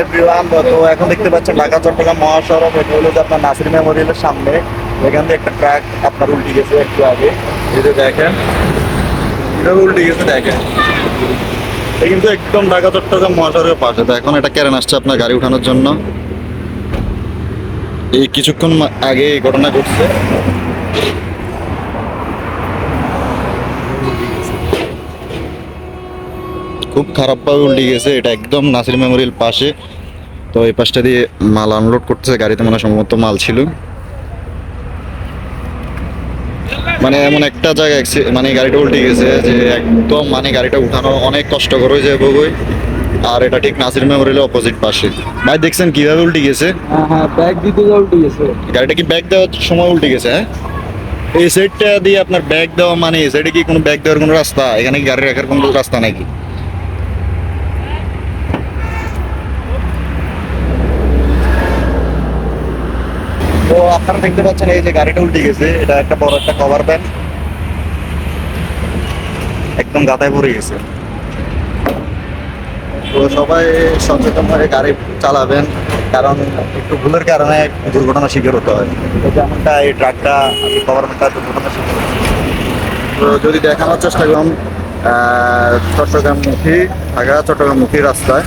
Everyone, তো এখন দেখতে পাচ্ছেন ঢাকা চট্টগ্রাম মহাসড়ক। এটা হলো যে আপনার নাসির মেমোরিয়ালের সামনে। এখান থেকে একটা ট্রাক আপনার উল্টে গেছে একটু আগে। এই যে দেখেন, এটা উল্টে গেছে দেখেন। এটা কিন্তু একদম ঢাকা চট্টগ্রাম মহাসড়কের পাশে। তো এখন এটা ক্যারেন আসছে আপনার গাড়ি উঠানোর জন্য। এই কিছুক্ষণ আগে এই ঘটনা ঘটছে। খুব খারাপভাবে উল্টে গেছে। এটা একদম নাসির মেমোরিয়াল পাশে। তো এই পাশটা দিয়ে মাল আনলোড করতেছে, গাড়িতে মনে হয় সম্ভবত মাল ছিল। মানে এমন একটা জায়গায় মানে গাড়িটা উল্টে গেছে যে একদম মানে গাড়িটা উঠানো অনেক কষ্টকর হয়ে যায় বগুই। আর এটা ঠিক নাসির মেমোরিয়ালের অপোজিট পাশে। ভাই দেখছেন কিভাবে উল্টে গেছে? হ্যাঁ হ্যাঁ, ব্যাগ দিতে যা উল্টে গেছে। গাড়িটা কি ব্যাগ দেওয়ার সময় উল্টে গেছে? হ্যাঁ, এই সাইডটা দিয়ে আপনার ব্যাগ দেওয়া মানে এই সাইডে কি কোনো ব্যাগ দেওয়ার কোনো রাস্তা? এখানে কি গাড়ি রাখার কোনো রাস্তা নাকি? তো আপনারা দেখতে পাচ্ছেন এই যে গাড়িটা উল্টে গেছে। এটা একটা বড় একটা কভার ভ্যান, একদম গাতায় ভরে গেছে। তো সবাই সচেতন হয়ে গাড়ি চালাবেন, কারণ একটু ভুলের কারণে দুর্ঘটনার শিকার হতে হয়। তো যেমনটা এই ট্রাকটা কভার ভ্যানটা দুর্ঘটনার শিকার হয়েছে। তো যদি দেখানোর চেষ্টা করুন চট্টগ্রামমুখী, ঢাকা চট্টগ্রামমুখী রাস্তায়